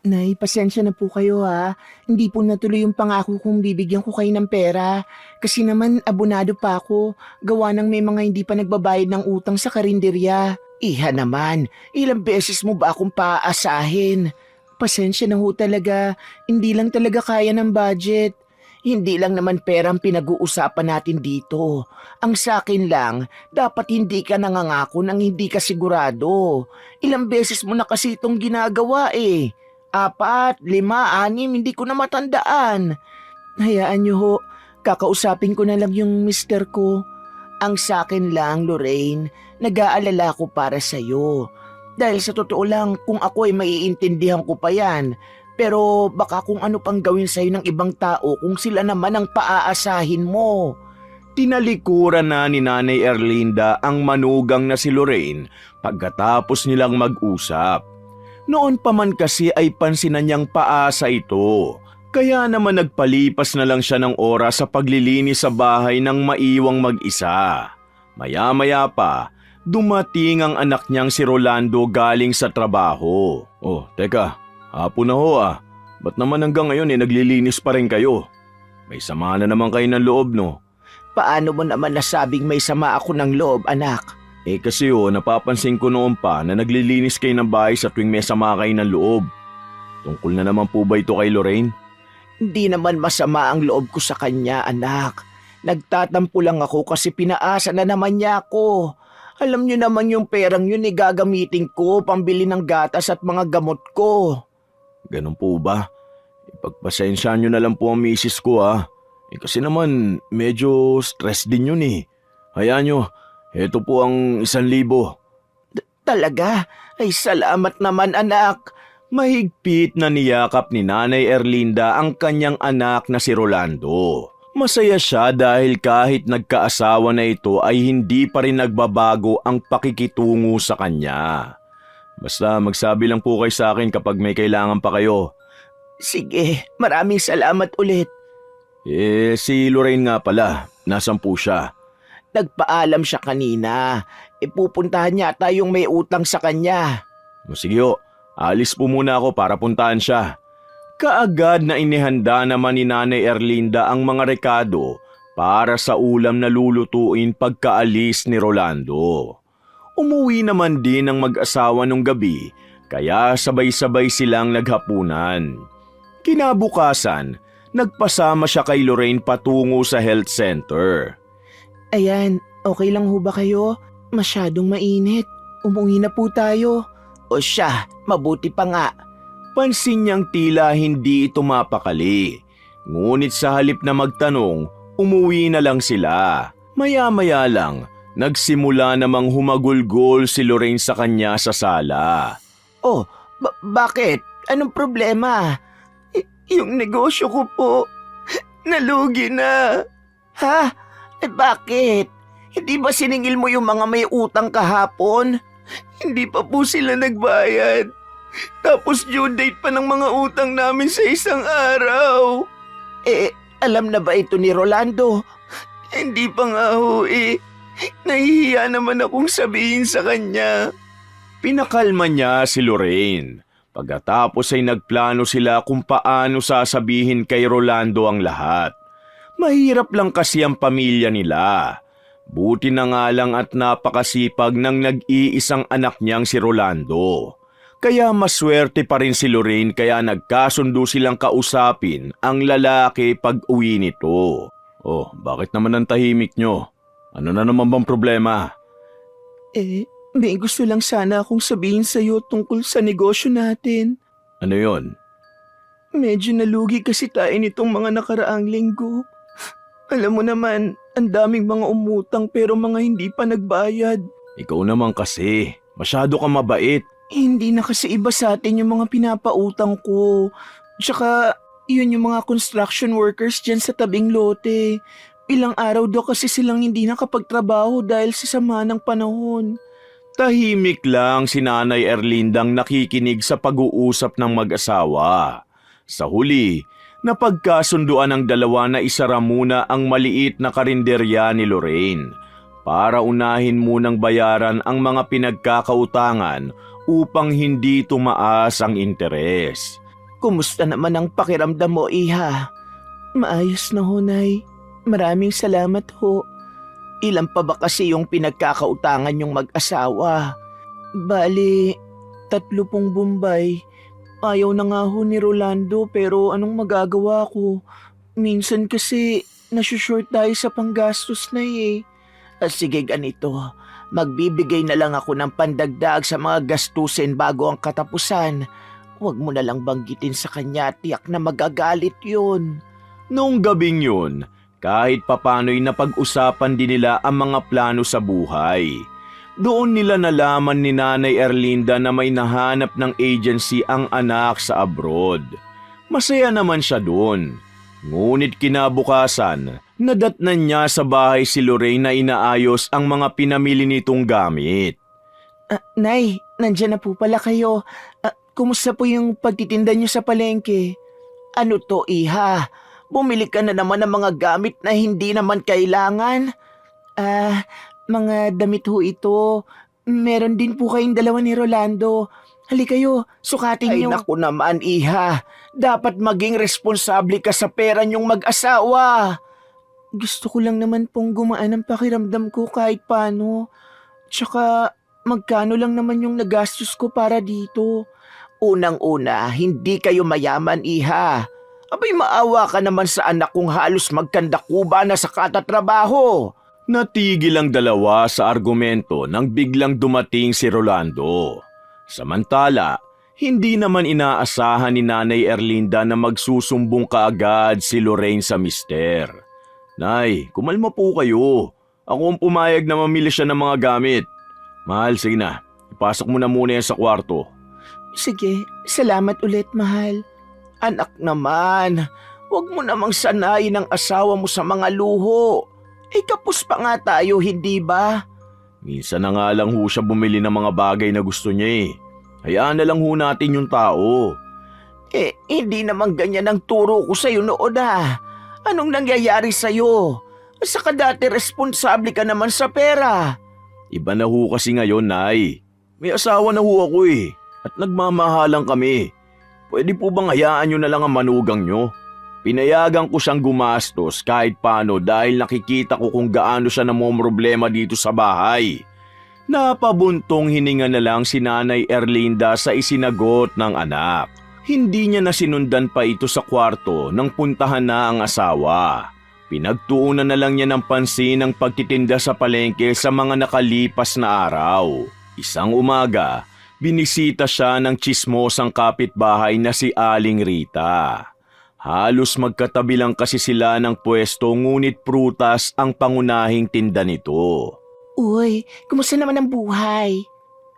Nay, pasensya na po kayo ha. Hindi po natuloy yung pangako kong bibigyan ko kayo ng pera. Kasi naman abonado pa ako. Gawa ng may mga hindi pa nagbabayad ng utang sa karinderya. Iha naman, ilang beses mo ba akong paaasahin? Pasensya na ho talaga. Hindi lang talaga kaya ng budget. Hindi lang naman pera ang pinag-uusapan natin dito. Ang sa akin lang, dapat hindi ka nangangako nang hindi ka sigurado. Ilang beses mo na kasi itong ginagawa eh. 4, 5, 6, hindi ko na matandaan. Hayaan niyo ho, kakausapin ko na lang yung mister ko. Ang sa akin lang, Lorraine, nag-aalala ko para sa'yo. Dahil sa totoo lang, kung ako ay maiintindihan ko pa yan. Pero baka kung ano pang gawin sa'yo ng ibang tao kung sila naman ang paaasahin mo. Tinalikuran na ni Nanay Erlinda ang manugang na si Lorraine pagkatapos nilang mag-usap. Noon pa man kasi ay pansinan niyang paasa ito. Kaya naman nagpalipas na lang siya ng oras sa paglilinis sa bahay nang maiwang mag-isa. Maya-maya pa, dumating ang anak niyang si Rolando galing sa trabaho. Oh, teka, hapon na ho ah. Ba't naman hanggang ngayon naglilinis pa rin kayo? May sama na naman kayo ng loob no? Paano mo naman nasabing may sama ako ng loob, anak? Kasi napapansin ko noon pa na naglilinis kayo ng bahay sa tuwing may sama kayo ng loob. Tungkol na naman po ba ito kay Lorraine? Hindi naman masama ang loob ko sa kanya, anak. Nagtatampo lang ako kasi pinaasa na naman niya ako. Alam niyo naman yung perang yun gagamitin ko pambili ng gatas at mga gamot ko. Ganun po ba? Ipagpasensyahan nyo na lang po ang misis ko ha. Kasi naman medyo stress din yun eh. Hayaan nyo, eto po ang 1,000. Talaga? Ay salamat naman, anak. Mahigpit na niyakap ni Nanay Erlinda ang kanyang anak na si Rolando. Masaya siya dahil kahit nagkaasawa na ito ay hindi pa rin nagbabago ang pakikitungo sa kanya. Basta magsabi lang po kayo sa akin kapag may kailangan pa kayo. Sige, maraming salamat ulit. Si Lorraine nga pala, nasan po siya? Nagpaalam siya kanina. Pupuntahan yata yung may utang sa kanya. Sige ho, alis po muna ako para puntahan siya. Kaagad na inihanda naman ni Nanay Erlinda ang mga rekado para sa ulam na lulutuin pagkaalis ni Rolando. Umuwi naman din ang mag-asawa nung gabi kaya sabay-sabay silang naghapunan. Kinabukasan, nagpasama siya kay Lorraine patungo sa health center. Ayan, okay lang ho ba kayo? Masyadong mainit. Umuwi na po tayo. O siya, mabuti pa nga. Pansin niyang tila hindi ito mapakali. Ngunit sa halip na magtanong, umuwi na lang sila. Maya-maya lang, nagsimula namang humagulgol si Lorraine sa kanya sa sala. Oh, bakit? Anong problema? Yung negosyo ko po, nalugi na. Ha? Bakit? Hindi ba siningil mo yung mga may utang kahapon? Hindi pa po sila nagbayad. Tapos due date pa ng mga utang namin sa isang araw. Alam na ba ito ni Rolando? Hindi pa nga ho Nahihiya naman akong sabihin sa kanya. Pinakalma niya si Lorraine. Pagkatapos ay nagplano sila kung paano sasabihin kay Rolando ang lahat. Mahirap lang kasi ang pamilya nila. Buti na nga lang at napakasipag ng nag-iisang anak niyang si Rolando. Kaya maswerte pa rin si Lorraine kaya nagkasundo silang kausapin ang lalaki pag-uwi nito. Oh, bakit naman ang tahimik nyo? Ano na naman bang problema? May gusto lang sana akong sabihin sa'yo tungkol sa negosyo natin. Ano yon? Medyo nalugi kasi tayo nitong mga nakaraang linggo. Alam mo naman, ang daming mga umutang pero mga hindi pa nagbayad. Ikaw naman kasi, masyado ka mabait. Hindi na kasi iba sa atin yung mga pinapautang ko. Tsaka, yun yung mga construction workers dyan sa tabing lote. Ilang araw daw kasi silang hindi nakapagtrabaho dahil sa sama ng panahon. Tahimik lang si Nanay Erlindang nakikinig sa pag-uusap ng mag-asawa. Sa huli, napagkasunduan ng dalawa na isara muna ang maliit na karinderya ni Lorraine para unahin munang bayaran ang mga pinagkakautangan upang hindi tumaas ang interes. Kumusta naman ang pakiramdam mo, Iha? Maayos na ho, Nay. Maraming salamat ho. Ilan pa ba kasi yung pinagkakautangan yung mag-asawa? Bali, 3 pong Bombay. Ayaw na nga ho ni Rolando pero anong magagawa ko? Minsan kasi nasushort tayo sa panggastos na eh. Sige ganito, magbibigay na lang ako ng pandagdag sa mga gastusin bago ang katapusan. Huwag mo na lang banggitin sa kanya, tiyak na magagalit yun. Noong gabing yun, kahit papano'y napag-usapan din nila ang mga plano sa buhay. Doon nila nalaman ni Nanay Erlinda na may nahanap ng agency ang anak sa abroad. Masaya naman siya doon. Ngunit kinabukasan, nadatnan niya sa bahay si Lorraine na inaayos ang mga pinamili nitong gamit. Nay, nandyan na po pala kayo. Kumusta po yung pagtitinda niyo sa palengke? Ano to, Iha? Bumili ka na naman ng mga gamit na hindi naman kailangan? Mga damit ho ito. Meron din po kayong dalawa ni Rolando. Halika kayo, sukatin niyo. Ay naku naman, Iha. Dapat maging responsable ka sa pera niyong mag-asawa. Gusto ko lang naman pong gumaan ang pakiramdam ko kahit paano. Tsaka, magkano lang naman yung nagastos ko para dito. Unang-una, hindi kayo mayaman, Iha. Abay maawa ka naman sa anak kong halos magkandakuba na sa katatrabaho. Natigil ang dalawa sa argumento nang biglang dumating si Rolando. Samantala, hindi naman inaasahan ni Nanay Erlinda na magsusumbong kaagad si Lorraine sa mister. Nay, kumalma po kayo. Ako ang pumayag na mamili siya ng mga gamit. Mahal, sige na. Ipasok mo na muna yan sa kwarto. Sige, salamat ulit, mahal. Anak naman, huwag mo namang sanayin ang asawa mo sa mga luho. Kapos pa nga tayo, hindi ba? Minsan na nga lang ho siya bumili ng mga bagay na gusto niya eh. Hayaan na lang ho natin yung tao. Hindi naman ganyan ang turo ko sa'yo noon ah. Anong nangyayari sa'yo? Saka dati responsable ka naman sa pera. Iba na ho kasi ngayon, Nay. May asawa na ho ako eh. At nagmamahalan kami. Pwede po bang hayaan nyo na lang ang manugang nyo? Pinayagan ko siyang gumastos kahit paano dahil nakikita ko kung gaano siya namomroblema dito sa bahay. Napabuntong hininga na lang si Nanay Erlinda sa isinagot ng anak. Hindi niya na sinundan pa ito sa kwarto nang puntahan na ang asawa. Pinagtuunan na lang niya ng pansin ang pagtitinda sa palengke sa mga nakalipas na araw. Isang umaga, binisita siya ng tsismosang kapitbahay na si Aling Rita. Halos magkatabi lang kasi sila ng pwesto ngunit prutas ang pangunahing tinda nito. Uy, kumusta naman ang buhay?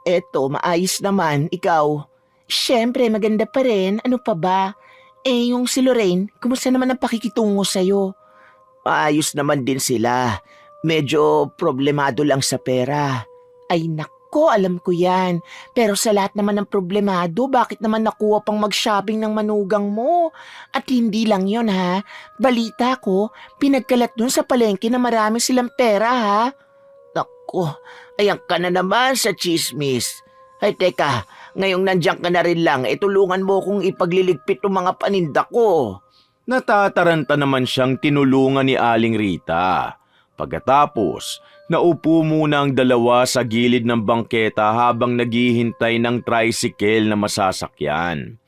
Eto, maayos naman. Ikaw? Siyempre, maganda pa rin. Ano pa ba? Yung si Lorraine, kumusta naman ang pakikitungo sa'yo? Maayos naman din sila. Medyo problemado lang sa pera. Ay nako, alam ko yan. Pero sa lahat naman ng problemado, bakit naman nakuha pang mag-shopping ng manugang mo? At hindi lang yon ha. Balita ko, pinagkalat dun sa palengke na marami silang pera ha. Naku, ayan ka na naman sa chismis. Ay teka, ngayong nandiyan ka na rin lang, tulungan mo kong ipagliligpit ng mga paninda ko. Natataranta naman siyang tinulungan ni Aling Rita. Pagkatapos, naupo muna ang dalawa sa gilid ng bangketa habang naghihintay ng tricycle na masasakyan.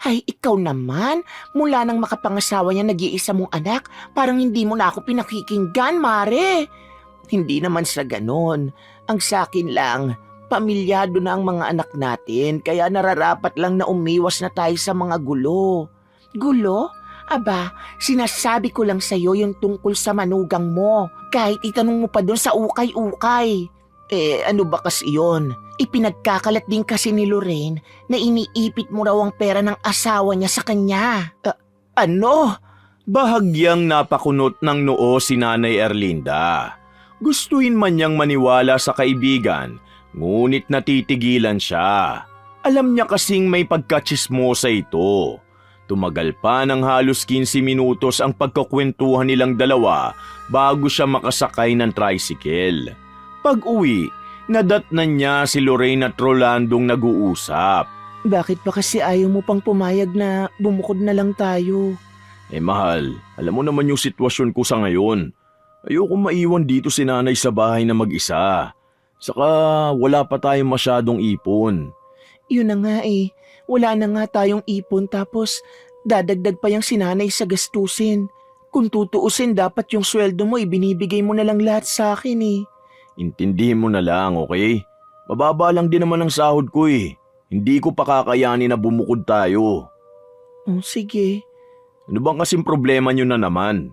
Ay, ikaw naman, mula nang makapangasawa niya nag-iisa mong anak, parang hindi mo na ako pinakikinggan, Mare. Hindi naman sa ganon. Ang sakin lang, pamilyado na ang mga anak natin, kaya nararapat lang na umiwas na tayo sa mga gulo. Gulo? Aba, sinasabi ko lang sa'yo yung tungkol sa manugang mo. Kahit itanong mo pa doon sa ukay-ukay. Ano ba kasi yun? Ipinagkakalat din kasi ni Lorraine na iniipit mo raw ang pera ng asawa niya sa kanya. Ano? Bahagyang napakunot ng noo si Nanay Erlinda. Gustuin man niyang maniwala sa kaibigan, ngunit natitigilan siya. Alam niya kasing may pagkatsismosa ito. Tumagal pa ng halos 15 minutos ang pagkakwentuhan nilang dalawa bago siya makasakay ng tricycle. Pag-uwi, nadatnan niya si Lorraine at Rolandong nag-uusap. Bakit pa kasi ayaw mo pang pumayag na bumukod na lang tayo? Mahal, alam mo naman yung sitwasyon ko sa ngayon. Ayokong maiwan dito si nanay sa bahay na mag-isa. Saka wala pa tayong masyadong ipon. Yun na nga eh. Wala na nga tayong ipon tapos dadagdag pa yung sinanay sa gastusin. Kung tutuusin dapat yung sweldo mo ibinibigay mo na lang lahat sa akin eh. Intindihin mo na lang, okay? Mababa lang din naman ang sahod ko eh. Hindi ko pa kakayanin na bumukod tayo. Oh, sige. Ano bang kasing problema nyo na naman?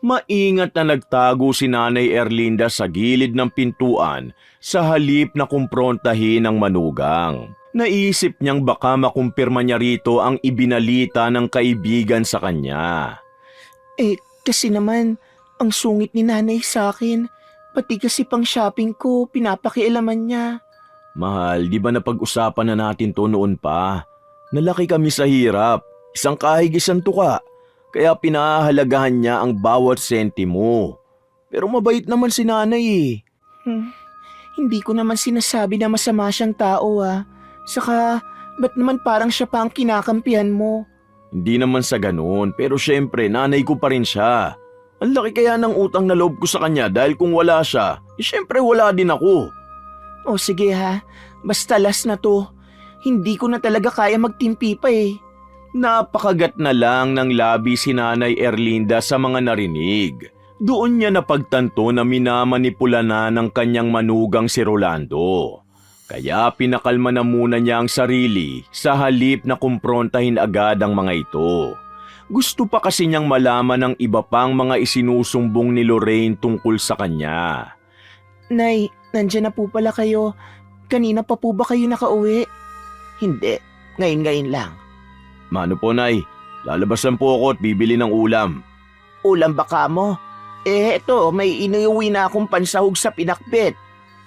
Maingat na nagtago si Nanay Erlinda sa gilid ng pintuan sa halip na kumprontahin ang manugang. Naisip niyang baka makumpirma niya rito ang ibinalita ng kaibigan sa kanya. Kasi naman, ang sungit ni nanay sa akin. Pati kasi pang shopping ko, pinapakialaman niya. Mahal, di ba napag-usapan na natin to noon pa? Nalaki kami sa hirap. Isang kahig isang tuka. Kaya pinahahalagahan niya ang bawat sentimo. Pero mabait naman si nanay eh. Hindi ko naman sinasabi na masama siyang tao ah. Saka, ba't naman parang siya pa ang kinakampihan mo? Hindi naman sa ganoon, pero syempre nanay ko pa rin siya. Ang laki kaya ng utang na loob ko sa kanya dahil kung wala siya, syempre wala din ako. O sige ha, basta last na to. Hindi ko na talaga kaya magtimpi pa eh. Napakagat na lang ng labi si Nanay Erlinda sa mga narinig. Doon niya napagtanto na minamanipula na ng kanyang manugang si Rolando. Kaya pinakalma na muna niya ang sarili sa halip na kumprontahin agad ang mga ito. Gusto pa kasi niyang malaman ng iba pang mga isinusumbong ni Lorraine tungkol sa kanya. Nay, nandyan na po pala kayo. Kanina pa po ba kayo nakauwi? Hindi, ngayon lang. Mano po, Nay? Lalabasan po ako at bibili ng ulam. Ulam baka mo? Eto, may inuwi na akong pansahog sa pinakbet.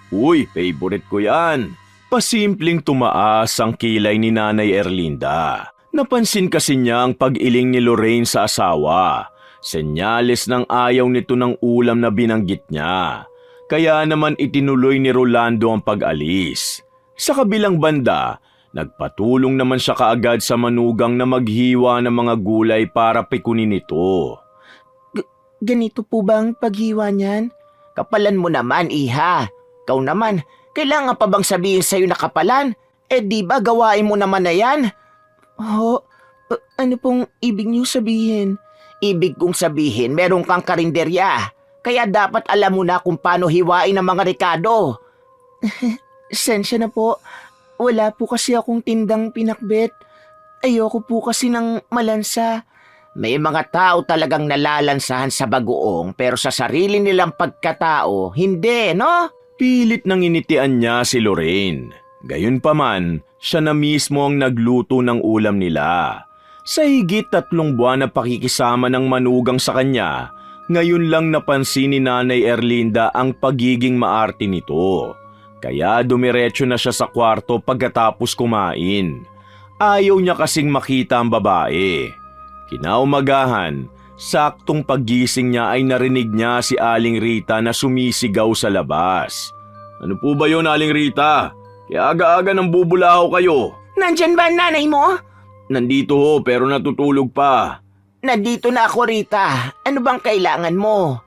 Uy, favorite ko yan. Pasimpleng tumaas ang kilay ni Nanay Erlinda. Napansin kasi niya ang pag-iling ni Lorraine sa asawa. Senyales ng ayaw nito ng ulam na binanggit niya. Kaya naman itinuloy ni Rolando ang pag-alis. Sa kabilang banda, nagpatulong naman siya kaagad sa manugang na maghiwa ng mga gulay para pikunin ito. Ganito po bang paghiwa niyan? Kapalan mo naman, iha. Ikaw naman, kailangan pa bang sabihin sa'yo na kapalan? Di ba gawain mo naman na yan? Ano pong ibig niyo sabihin? Ibig kong sabihin, meron kang karinderya. Kaya dapat alam mo na kung paano hiwain ang mga rekado. Sensya na po. Wala po kasi akong tindang pinakbet. Ayoko po kasi ng malansa. May mga tao talagang nalalansahan sa bagoong pero sa sarili nilang pagkatao, hindi, no? Pilit nang initian niya si Lorraine. Gayunpaman, siya na mismo ang nagluto ng ulam nila. Sa higit 3 buwan na pakikisama ng manugang sa kanya, ngayon lang napansin ni Nanay Erlinda ang pagiging maarte nito. Kaya dumiretso na siya sa kwarto pagkatapos kumain. Ayaw niya kasing makita ang babae. Kinaumagahan, saktong paggising niya ay narinig niya si Aling Rita na sumisigaw sa labas. Ano po ba yun, Aling Rita? Kaya aga-aga nang bubulahaw kayo. Nandyan ba ang nanay mo? Nandito ho pero natutulog pa. Nandito na ako, Rita. Ano bang kailangan mo?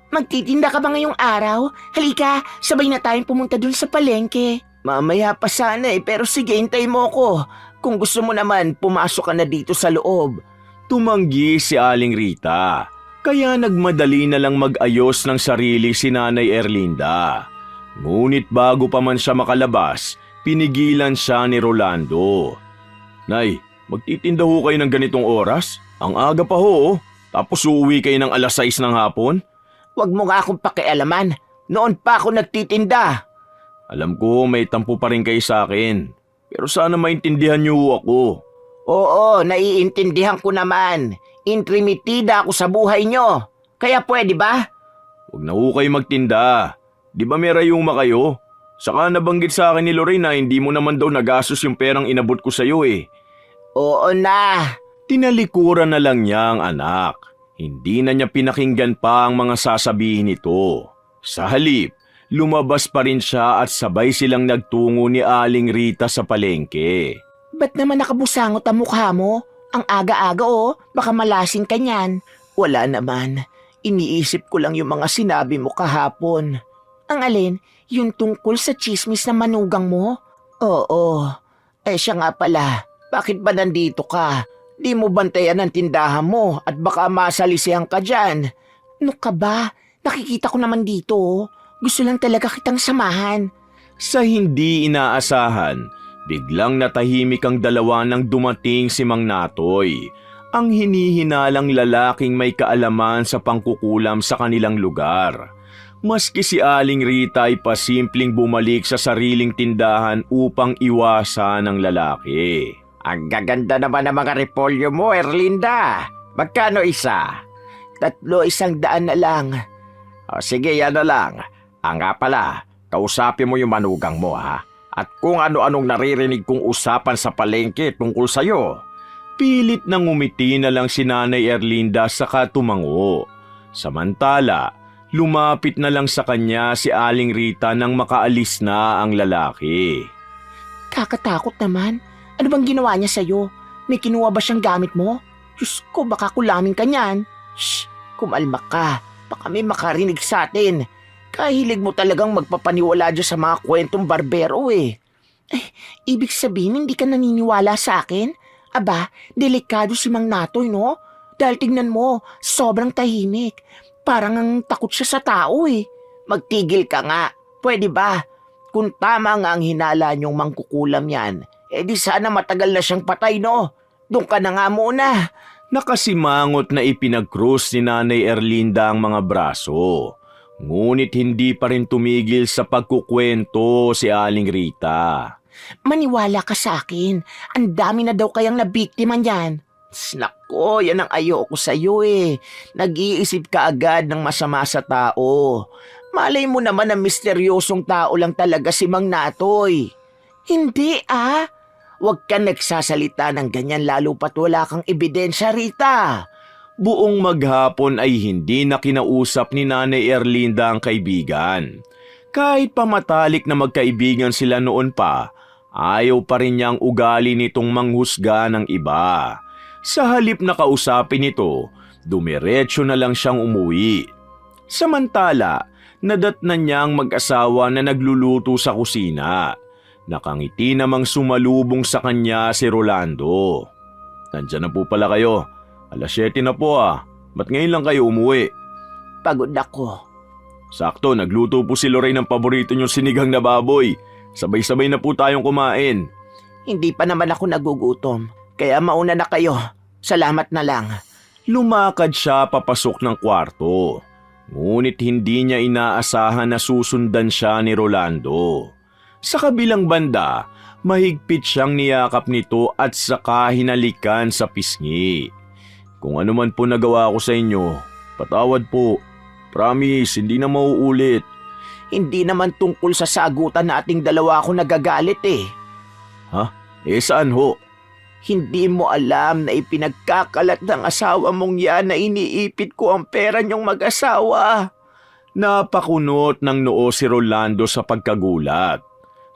Magtitinda ka ba ngayong araw? Halika, sabay na tayong pumunta dun sa palengke. Mamaya pa sana pero sige, hintay mo ko. Kung gusto mo naman, pumasok ka na dito sa loob. Tumanggi si Aling Rita. Kaya nagmadali na lang mag-ayos ng sarili si Nanay Erlinda. Ngunit bago pa man siya makalabas, pinigilan siya ni Rolando. Nay, magtitinda ho kayo ng ganitong oras? Ang aga pa ho, tapos uuwi kayo ng 6:00 ng hapon? Huwag mo nga akong pakialaman. Noon pa ako nagtitinda. Alam ko may tampo pa rin kayo sa akin. Pero sana maintindihan niyo ako. Oo, naiintindihan ko naman. Intrimitida ako sa buhay nyo. Kaya pwede ba? Huwag na ho kayo magtinda. Di ba may rayuma kayo? Saka nabanggit sa akin ni Lorraine na hindi mo naman daw nagastos yung perang inabot ko sa iyo eh. Oo na. Tinalikuran na lang niya ang anak. Hindi na niya pinakinggan pa ang mga sasabihin nito. Sa halip, lumabas pa rin siya at sabay silang nagtungo ni Aling Rita sa palengke. Ba't naman nakabusangot ang mukha mo? Ang aga-aga baka malasing ka niyan. Wala naman. Iniisip ko lang yung mga sinabi mo kahapon. Ang alin? Yung tungkol sa tsismis na manugang mo? Oo. Siya nga pala. Bakit ba nandito ka? Di mo bantayan ang tindahan mo at baka masalisihan ka dyan. Ano ka ba? Nakikita ko naman dito. Gusto lang talaga kitang samahan. Sa hindi inaasahan, biglang natahimik ang dalawa nang dumating si Mang Natoy, ang hinihinalang lalaking may kaalaman sa pangkukulam sa kanilang lugar. Maski si Aling Rita ay pasimpleng bumalik sa sariling tindahan upang iwasan ang lalaki. Ang gaganda naman ng mga repolyo mo, Erlinda. Magkano isa? 300 na lang. O sige, yan na lang. Nga pala, kausapin mo yung manugang mo ha. At kung ano-anong naririnig kong usapan sa palengke tungkol sa'yo. Pilit nang umiti na lang si Nanay Erlinda saka tumango. Samantala, lumapit na lang sa kanya si Aling Rita nang makaalis na ang lalaki. Kakatakot naman. Ano bang ginawa niya sa'yo? May kinuha ba siyang gamit mo? Diyos ko, baka kulamin ka niyan. Shh! Kumalma ka. Baka may makarinig sa atin. Kahilig mo talagang magpapaniwala dyan sa mga kwentong barbero ibig sabihin hindi ka naniniwala sa akin? Aba, delikado si Mang Natoy, no? Dahil tignan mo, sobrang tahimik. Parang ang takot siya sa tao Magtigil ka nga. Pwede ba? Kung tama nga ang hinala niyong mangkukulam yan, di sana matagal na siyang patay, no? Doon ka na nga muna. Nakasimangot na ipinag-cross ni Nanay Erlinda ang mga braso. Ngunit hindi pa rin tumigil sa pagkukwento si Aling Rita. Maniwala ka sa akin. Ang dami na daw kayang nabiktima niyan. Nako, yan ang ayoko sa'yo Nag-iisip ka agad ng masama sa tao. Malay mo naman na misteryosong tao lang talaga si Mang Natoy. Hindi Huwag ka nagsasalita ng ganyan lalo pat wala kang ebidensya, Rita. Buong maghapon ay hindi na kinausap ni Nanay Erlinda ang kaibigan. Kahit pamatalik na magkaibigan sila noon pa, ayaw pa rin niyang ugali nitong manghusga ng iba. Sa halip na kausapin ito, dumiretso na lang siyang umuwi. Samantala, nadatnan niya ang mag-asawa na nagluluto sa kusina. Nakangiti namang sumalubong sa kanya si Rolando. Nandiyan na po pala kayo. 7:00 na po Ba't ngayon lang kayo umuwi? Pagod ako. Sakto, nagluto po si Lorraine ng paborito niyong sinigang na baboy. Sabay-sabay na po tayong kumain. Hindi pa naman ako nagugutom. Kaya mauna na kayo. Salamat na lang. Lumakad siya papasok ng kwarto. Ngunit hindi niya inaasahan na susundan siya ni Rolando. Sa kabilang banda, mahigpit siyang niyakap nito at saka hinalikan sa pisngi. Kung ano man po nagawa ko sa inyo, patawad po. Promise, hindi na mauulit. Hindi naman tungkol sa sagutan nating dalawa ako nagagalit Ha? Saan ho? Hindi mo alam na ipinagkakalat ng asawa mong yan na iniipit ko ang pera niyong mag-asawa. Napakunot ng noo si Rolando sa pagkagulat.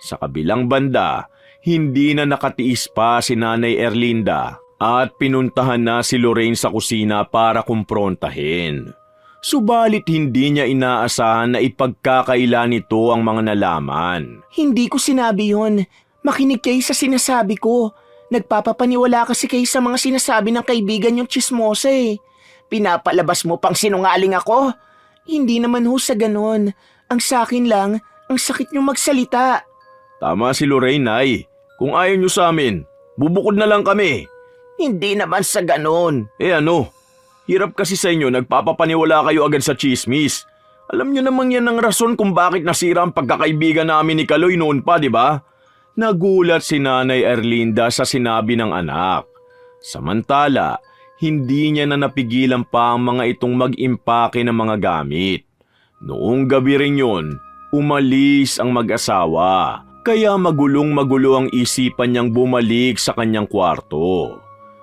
Sa kabilang banda, hindi na nakatiis pa si Nanay Erlinda at pinuntahan na si Lorraine sa kusina para kumprontahin. Subalit hindi niya inaasahan na ipagkakaila nito ang mga nalaman. Hindi ko sinabi yon. Makinig kayo sa sinasabi ko. Nagpapapaniwala kasi kayo sa mga sinasabi ng kaibigan yung tsismosa Pinapalabas mo pang sinungaling ako? Hindi naman ho sa ganon. Ang sakin lang, ang sakit niyong magsalita. Tama si Lorraine, Nay. Kung ayaw niyo sa amin, bubukod na lang kami. Hindi naman sa ganon. Ano? Hirap kasi sa inyo, nagpapapaniwala kayo agad sa chismis. Alam niyo namang yan ang rason kung bakit nasira ang pagkakaibigan namin ni Kaloy noon pa, di ba? Nagulat si Nanay Erlinda sa sinabi ng anak. Samantala, hindi niya na napigilan pa ang mga itong mag-impake ng mga gamit. Noong gabi rin yun, umalis ang mag-asawa. Kaya magulong-magulo ang isipan niyang bumalik sa kanyang kwarto.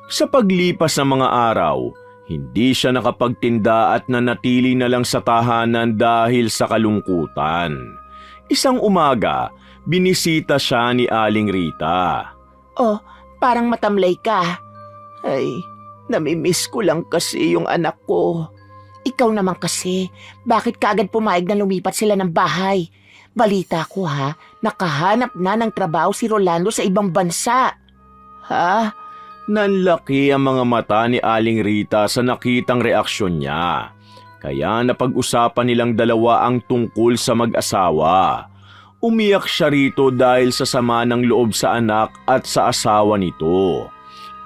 Sa paglipas ng mga araw, hindi siya nakapagtinda at nanatili na lang sa tahanan dahil sa kalungkutan. Isang umaga, binisita siya ni Aling Rita. Oh, parang matamlay ka. Ay, namimiss ko lang kasi yung anak ko. Ikaw naman kasi, bakit kaagad pumayag na lumipat sila ng bahay? Balita ko ha, nakahanap na ng trabaho si Rolando sa ibang bansa. Ha? Nanlaki ang mga mata ni Aling Rita sa nakitang reaksyon niya. Kaya napag-usapan nilang dalawa ang tungkol sa mag-asawa. Umiyak siya rito dahil sa sama ng loob sa anak at sa asawa nito.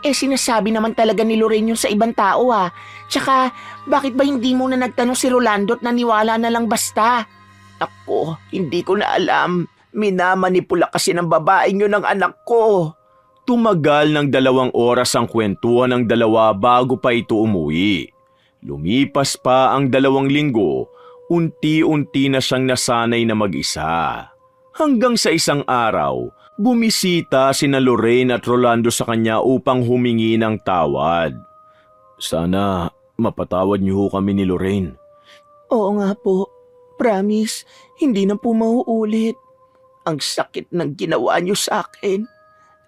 Sinasabi naman talaga ni Lorraine yun sa ibang tao ha. Tsaka, bakit ba hindi mo na nagtanong si Rolando at naniwala na lang basta? Ako, hindi ko na alam. Minamanipula kasi ng babaeng yun ng anak ko. Tumagal ng 2 oras ang kwentuhan ng dalawa bago pa ito umuwi. Lumipas pa ang 2 linggo, unti-unti na siyang nasanay na mag-isa. Hanggang sa isang araw, bumisita sina Lorraine at Rolando sa kanya upang humingi ng tawad. Sana mapatawad niyo ho kami ni Lorraine. Oo nga po. Promise, hindi na po mauulit. Ang sakit ng ginawa niyo sa akin.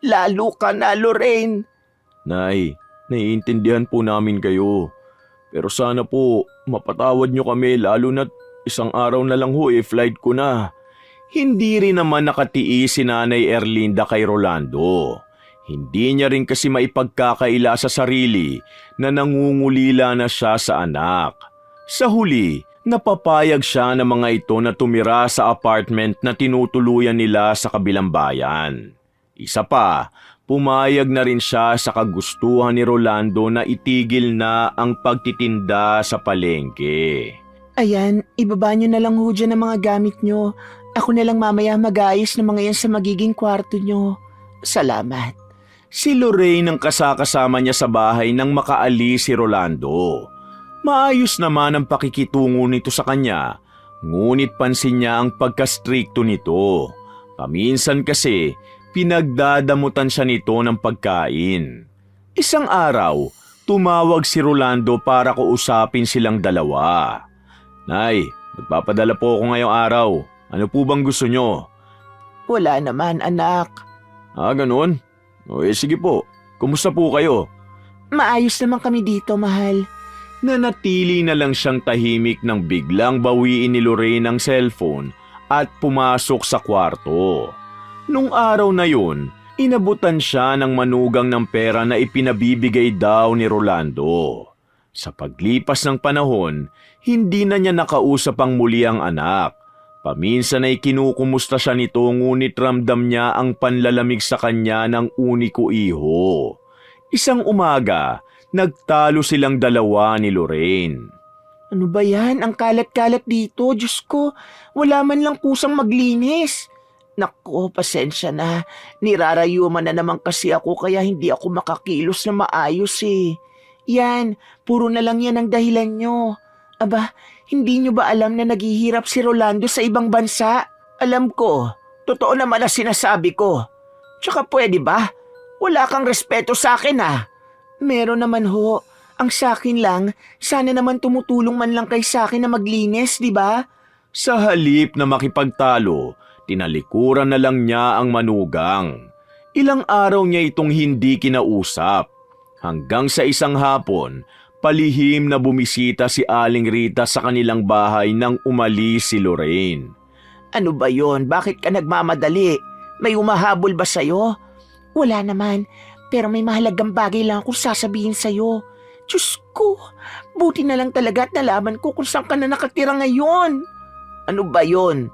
Lalo ka na, Lorraine. Nay, naiintindihan po namin kayo. Pero sana po mapatawad niyo kami lalo na't isang araw na lang ho flight ko na. Hindi rin naman nakatiis si Nanay Erlinda kay Rolando. Hindi niya rin kasi maipagkakaila sa sarili na nangungulila na siya sa anak. Sa huli, napapayag siya ng mga ito na tumira sa apartment na tinutuluyan nila sa kabilang bayan. Isa pa, pumayag na rin siya sa kagustuhan ni Rolando na itigil na ang pagtitinda sa palengke. Ayan, ibaba nyo na lang ho dyan ang mga gamit nyo. Ako na lang mamaya mag-aayos ng mga yan sa magiging kwarto nyo. Salamat. Si Lorraine ang kasakasama niya sa bahay nang makaalis si Rolando. Maayos naman ang pakikitungo nito sa kanya, ngunit pansin niya ang pagka-strikto nito. Paminsan kasi, pinagdadamutan siya nito ng pagkain. Isang araw, tumawag si Rolando para kausapin silang dalawa. Nay, nagpapadala po ako ngayong araw. Ano po bang gusto nyo? Wala naman, anak. Ganun? Sige po. Kumusta po kayo? Maayos naman kami dito, mahal. Nanatili na lang siyang tahimik nang biglang bawiin ni Lorraine ang cellphone at pumasok sa kwarto. Nung araw na yun, inabutan siya ng manugang ng pera na ipinabibigay daw ni Rolando. Sa paglipas ng panahon, hindi na niya nakausap ang muli ang anak. Paminsan ay kinukumusta siya nito ngunit ramdam niya ang panlalamig sa kanya ng uniko iho. Isang umaga, nagtalo silang dalawa ni Lorraine. Ano ba yan? Ang kalat-kalat dito. Diyos ko, wala man lang kusang maglinis. Naku, pasensya na. Nirarayuman na naman kasi ako kaya hindi ako makakilos na maayos eh. Yan, puro na lang yan ang dahilan nyo. Aba, hindi nyo ba alam na naghihirap si Rolando sa ibang bansa? Alam ko, totoo naman ang sinasabi ko. Tsaka pwede ba? Wala kang respeto sa akin ah. Meron naman ho. Ang sakin lang, sana naman tumutulong man lang kay sakin na maglinis, di ba? Sa halip na makipagtalo, tinalikuran na lang niya ang manugang. Ilang araw niya itong hindi kinausap. Hanggang sa isang hapon, palihim na bumisita si Aling Rita sa kanilang bahay nang umalis si Lorraine. Ano ba yon? Bakit ka nagmamadali? May umahabol ba sa'yo? Wala naman, pero may mahalagang bagay lang akong sasabihin sa'yo. Diyos ko, buti na lang talaga at nalaman ko kung saan ka na nakatira ngayon. Ano ba yon?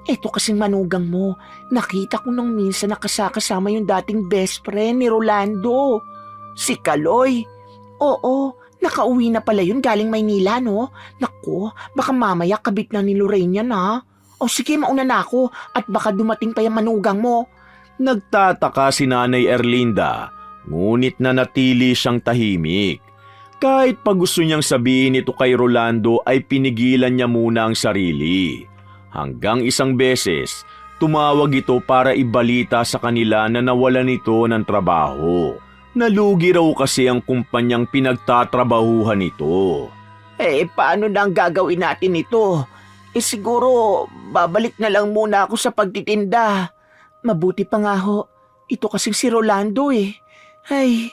Eto kasing manugang mo, nakita ko nung minsan nakasama yung dating best friend ni Rolando. Si Kaloy? Oo, nakauwi na pala yun galing Maynila, no? Naku, baka mamaya kabit na ni Lorraine yan, ha? O sige, mauna na ako at baka dumating pa yung manugang mo. Nagtataka si Nanay Erlinda, ngunit nanatili siyang tahimik. Kahit pa gusto niyang sabihin ito kay Rolando ay pinigilan niya muna ang sarili. Hanggang isang beses, tumawag ito para ibalita sa kanila na nawalan ito ng trabaho. Nalugi raw kasi ang kumpanyang pinagtatrabahuhan nito. Paano na ang gagawin natin ito? Siguro, babalik na lang muna ako sa pagtitinda. Mabuti pa nga ho, ito kasing si Rolando Ay,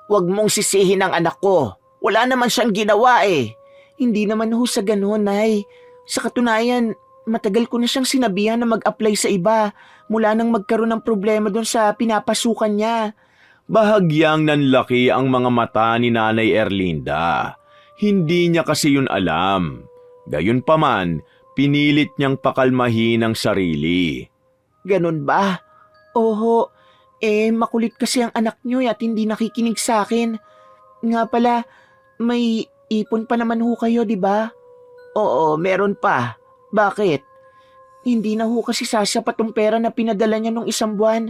wag mong sisihin ang anak ko. Wala naman siyang ginawa eh. Hindi naman ho sa ganun, Nay. Sa katunayan, matagal ko na siyang sinabihan na mag-apply sa iba mula nang magkaroon ng problema doon sa pinapasukan niya. Bahagyang nanlaki ang mga mata ni Nanay Erlinda. Hindi niya kasi yun alam. Gayunpaman, pinilit niyang pakalmahin ang sarili. Ganun ba? Oho, makulit kasi ang anak niyo at hindi nakikinig sa akin. Nga pala, may ipon pa naman ho kayo, di ba? Oo, meron pa. Bakit? Hindi na ho kasi sasapat tong pera na pinadala niya nung isang buwan.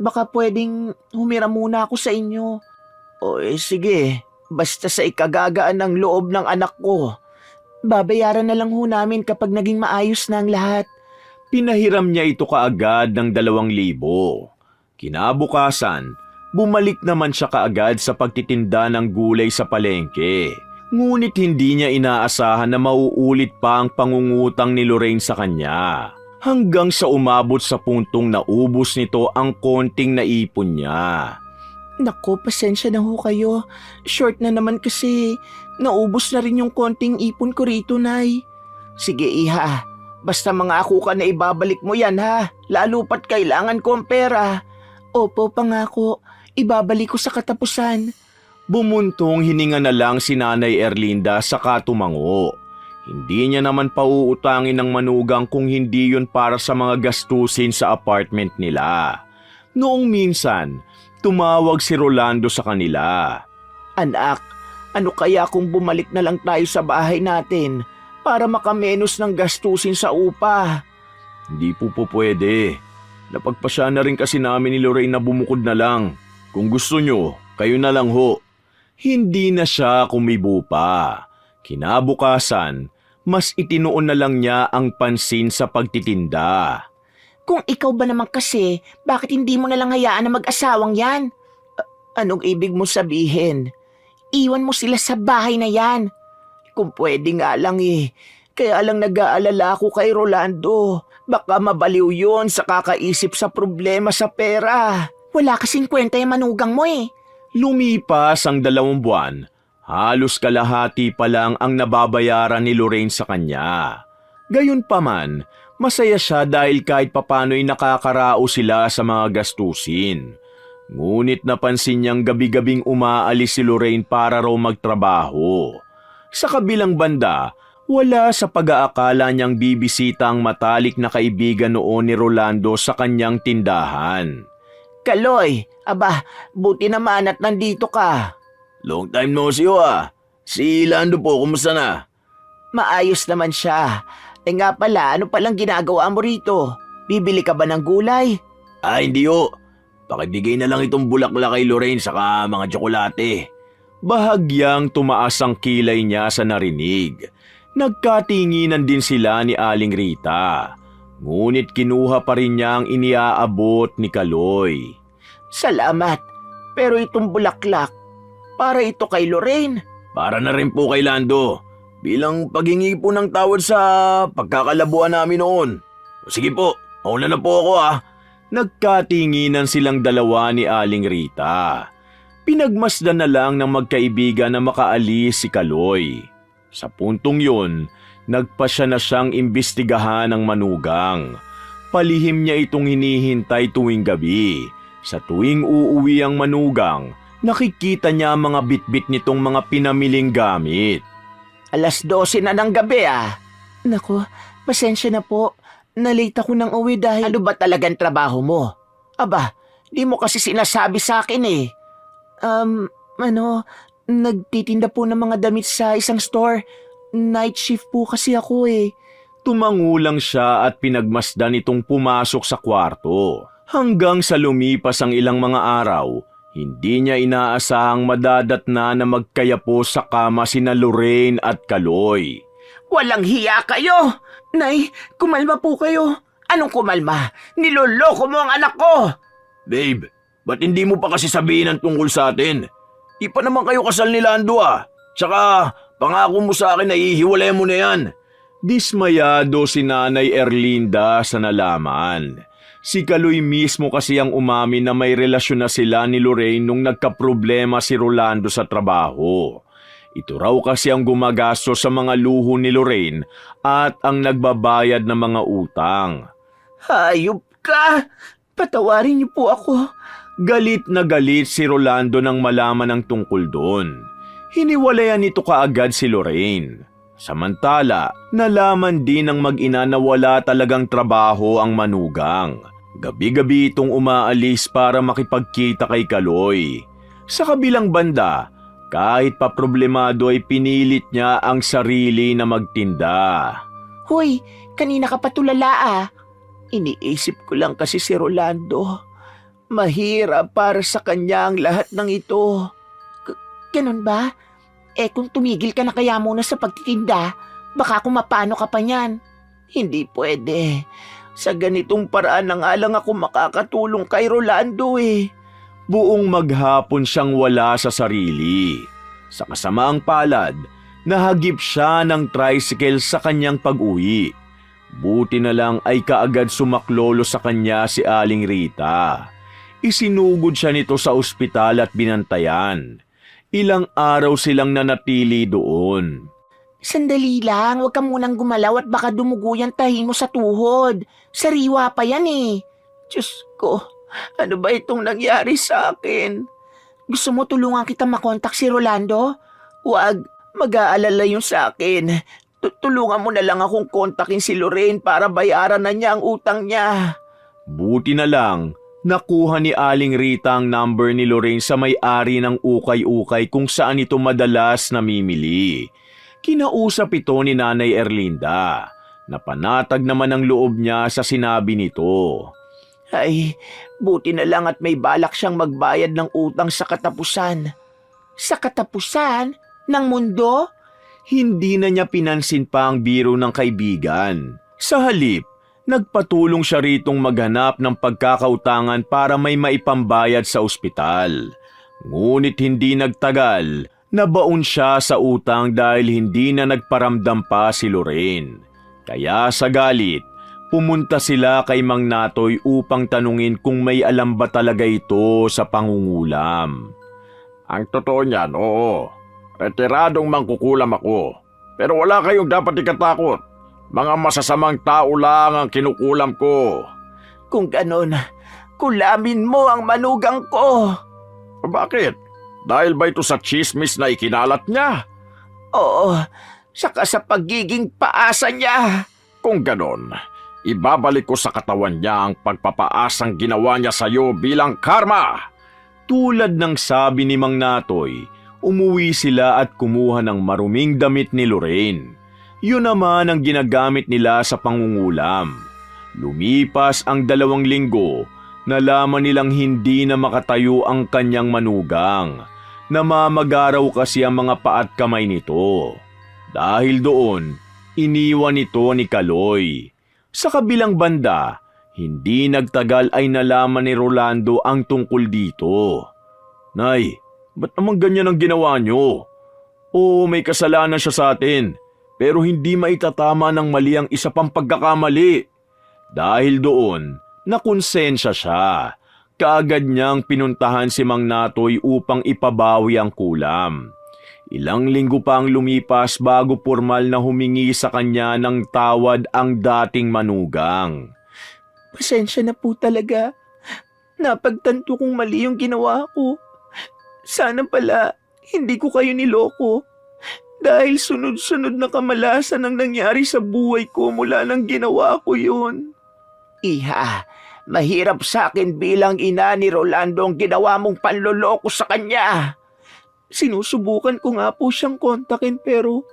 Baka pwedeng humiram muna ako sa inyo. O sige, basta sa ikagagaan ng loob ng anak ko. Babayaran na lang ho namin kapag naging maayos na ang lahat. Pinahiram niya ito kaagad ng 2,000. Kinabukasan, bumalik naman siya kaagad sa pagtitinda ng gulay sa palengke. Ngunit hindi niya inaasahan na mauulit pa ang pangungutang ni Lorraine sa kanya. Hanggang sa umabot sa puntong naubos nito ang konting naipon niya. Nako, pasensya na ho kayo. Short na naman kasi naubos na rin yung konting ipon ko rito, Nay. Sige iha, basta mangako ka na ibabalik mo yan ha. Lalo pat kailangan ko ang pera. Opo, pangako. Ibabalik ko sa katapusan. Bumuntong hininga na lang si Nanay Erlinda sa katumango. Hindi niya naman pauutangin ng manugang kung hindi yun para sa mga gastusin sa apartment nila. Noong minsan, tumawag si Rolando sa kanila. Anak, ano kaya kung bumalik na lang tayo sa bahay natin para makamenos ng gastusin sa upa? Hindi po pwede. Napagpasya na rin kasi namin ni Lorraine na bumukod na lang. Kung gusto nyo, kayo na lang ho. Hindi na siya kumibo pa. Kinabukasan, mas itinuon na lang niya ang pansin sa pagtitinda. Kung ikaw ba naman kasi, bakit hindi mo na lang hayaan na mag-asawang yan? Anong ibig mo sabihin? Iwan mo sila sa bahay na yan. Kung pwede nga lang eh. Kaya lang nag-aalala ako kay Rolando. Baka mabaliw yon sa kakaisip sa problema sa pera. Wala kasing kwenta yung manugang mo eh. Lumipas ang 2 buwan, halos kalahati pa lang ang nababayaran ni Lorraine sa kanya. Gayunpaman, masaya siya dahil kahit papano'y nakakarao sila sa mga gastusin. Ngunit napansin niyang gabi-gabing umaalis si Lorraine para raw magtrabaho. Sa kabilang banda, wala sa pag-aakala niyang bibisita ang matalik na kaibigan noon ni Rolando sa kanyang tindahan. Kaloy, aba, buti naman at nandito ka. Long time no see Si Lando po, kumusta na? Maayos naman siya. Nga pala, ano palang ginagawa mo rito? Bibili ka ba ng gulay? Hindi ho. Pakibigay na lang itong bulaklak kay Lorraine saka mga tsokolate. Bahagyang tumaas ang kilay niya sa narinig. Nagkatinginan din sila ni Aling Rita. Ngunit kinuha pa rin niya ang iniaabot ni Kaloy. Salamat, pero itong bulaklak, para ito kay Lorraine. Para na rin po kay Lando. Bilang paghingi po ng tawad sa pagkakalabuan namin noon. Sige po, mauna na po ako . Nagkatinginan silang dalawa ni Aling Rita. Pinagmasdan na lang ng magkaibigan na makaalis si Kaloy. Sa puntong yun, nagpasya na siyang imbestigahan ng manugang. Palihim niya itong hinihintay tuwing gabi. Sa tuwing uuwi ang manugang, nakikita niya ang mga bitbit nitong mga pinamiling gamit. 12:00 na ng gabi . Nako, pasensya na po. Nalate ako ng uwi dahil... Ano ba talagang trabaho mo? Aba, di mo kasi sinasabi sa akin eh. Nagtitinda po ng mga damit sa isang store. Night shift po kasi ako eh. Tumangulang siya at pinagmasdan itong pumasok sa kwarto. Hanggang sa lumipas ang ilang mga araw, hindi niya inaasahang madadatna na magkayapo sa kama sina Lorraine at Kaloy. Walang hiya kayo! Nay, kumalma po kayo. Anong kumalma? Niloloko mo ang anak ko! Babe, ba't hindi mo pa kasi sabihin ang tungkol sa atin? Di pa naman kayo kasal ni Lando . Tsaka, pangako mo sa akin na ihiwalay mo na yan. Dismayado si Nanay Erlinda sa nalaman. Si Kaloy mismo kasi ang umamin na may relasyon na sila ni Lorraine nung nagkaproblema si Rolando sa trabaho. Ito raw kasi ang gumagastos sa mga luho ni Lorraine at ang nagbabayad ng mga utang. Hayop ka! Patawarin niyo po ako. Galit na galit si Rolando nang malaman ang tungkol doon. Hiniwalayan nito kaagad si Lorraine. Samantala, nalaman din ng mag-ina na wala talagang trabaho ang manugang. Gabi-gabi itong umaalis para makipagkita kay Kaloy. Sa kabilang banda, kahit pa problemado ay pinilit niya ang sarili na magtinda. Hoy, kanina ka pa tulala ah. Iniisip ko lang kasi si Rolando. Mahirap para sa kanya ang lahat ng ito. Ganun ba? Kung tumigil ka na kaya muna sa pagtitinda, baka kung mapano ka pa niyan. Hindi pwede. Sa ganitong paraan na nga lang ako makakatulong kay Rolando eh. Buong maghapon siyang wala sa sarili. Sa kasamaang palad, nahagip siya ng tricycle sa kanyang pag-uwi. Buti na lang ay kaagad sumaklolo sa kanya si Aling Rita. Isinugod siya nito sa ospital at binantayan. Ilang araw silang nanatili doon. Sandali lang, huwag ka munang gumalaw at baka dumugo yung tahi mo sa tuhod. Sariwa pa yan eh. Diyos ko, ano ba itong nangyari sa akin? Gusto mo tulungan kita makontak si Rolando? Huwag, mag-aalala yun sa akin. Tulungan mo na lang akong kontakin si Lorraine para bayaran na niya ang utang niya. Buti na lang, nakuha ni Aling Rita ang number ni Lorraine sa may-ari ng ukay-ukay kung saan ito madalas namimili. Kinausap ito ni Nanay Erlinda. Napanatag naman ang loob niya sa sinabi nito. Ay, buti na lang at may balak siyang magbayad ng utang sa katapusan. Sa katapusan? Ng mundo? Hindi na niya pinansin pa ang biro ng kaibigan. Sa halip, nagpatulong siya ritong maghanap ng pagkakautangan para may maipambayad sa ospital. Ngunit hindi nagtagal, nabaon siya sa utang dahil hindi na nagparamdam pa si Lorraine. Kaya sa galit, pumunta sila kay Mang Natoy upang tanungin kung may alam ba talaga ito sa pangungulam. Ang totoo niyan, oo. Retiradong mangkukulam ako. Pero wala kayong dapat ikatakot. Mga masasamang tao lang ang kinukulam ko. Kung ganon, kulamin mo ang manugang ko. Bakit? Dahil ba ito sa chismis na ikinalat niya? Oo, saka sa pagiging paasa niya. Kung ganon, ibabalik ko sa katawan niya ang pagpapaasang ginawa niya sa iyo bilang karma. Tulad ng sabi ni Mang Natoy, umuwi sila at kumuha ng maruming damit ni Lorraine. Yun naman ang ginagamit nila sa pangungulam. Lumipas ang 2 linggo, nalaman nilang hindi na makatayo ang kanyang manugang. Namamagaraw kasi ang mga paat kamay nito. Dahil doon, iniwan ito ni Kaloy. Sa kabilang banda, hindi nagtagal ay nalaman ni Rolando ang tungkol dito. Nay, ba't naman ganyan ang ginawa niyo? Oo, may kasalanan siya sa atin. Pero hindi maitatama ng mali ang isa pang pagkakamali. Dahil doon, nakonsensya siya. Kaagad niyang pinuntahan si Mang Natoy upang ipabawi ang kulam. Ilang linggo pa ang lumipas bago formal na humingi sa kanya ng tawad ang dating manugang. Pasensya na po talaga. Napagtanto kong mali yung ginawa ko. Sana pala, hindi ko kayo niloko. Dahil sunod-sunod na kamalasan ang nangyari sa buhay ko mula nang ginawa ko yun. Iha, mahirap sa akin bilang ina ni Rolando ang ginawa mong panloloko sa kanya. Sinusubukan ko nga po siyang kontakin pero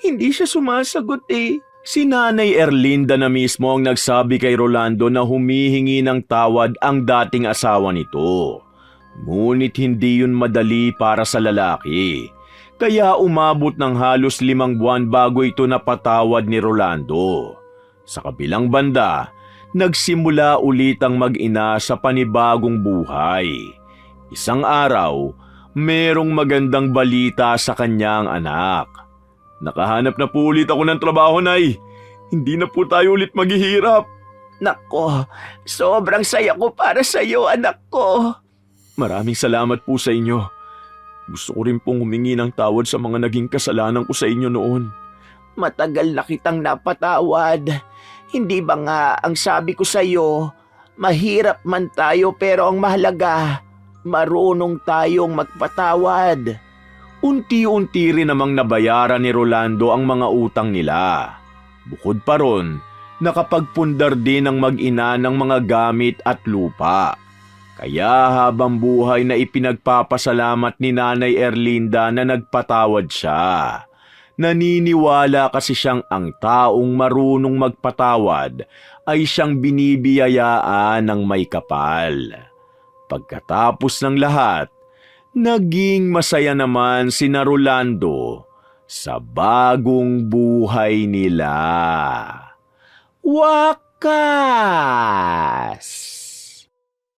hindi siya sumasagot eh. Si Nanay Erlinda na mismo ang nagsabi kay Rolando na humihingi ng tawad ang dating asawa nito. Ngunit hindi yun madali para sa lalaki. Kaya umabot ng halos 5 buwan bago ito napatawad ni Rolando. Sa kabilang banda, nagsimula ulit ang mag-ina sa panibagong buhay. Isang araw, merong magandang balita sa kanyang anak. Nakahanap na po ulit ako ng trabaho, Nay. Hindi na po tayo ulit maghihirap. Nako, sobrang saya ko para sa iyo, anak ko. Maraming salamat po sa inyo. Gusto ko rin pong humingi ng tawad sa mga naging kasalanan ko sa inyo noon. Matagal na kitang napatawad. Hindi ba nga ang sabi ko sa iyo, mahirap man tayo pero ang mahalaga, marunong tayong magpatawad. Unti-unti rin namang nabayaran ni Rolando ang mga utang nila. Bukod pa ron, nakapagpundar din ang mag-ina ng mga gamit at lupa. Kaya habang buhay na ipinagpapasalamat ni Nanay Erlinda na nagpatawad siya. Naniniwala kasi siyang ang taong marunong magpatawad ay siyang binibiyayaan ng may kapal. Pagkatapos ng lahat, naging masaya naman sina Rolando sa bagong buhay nila. Wakas!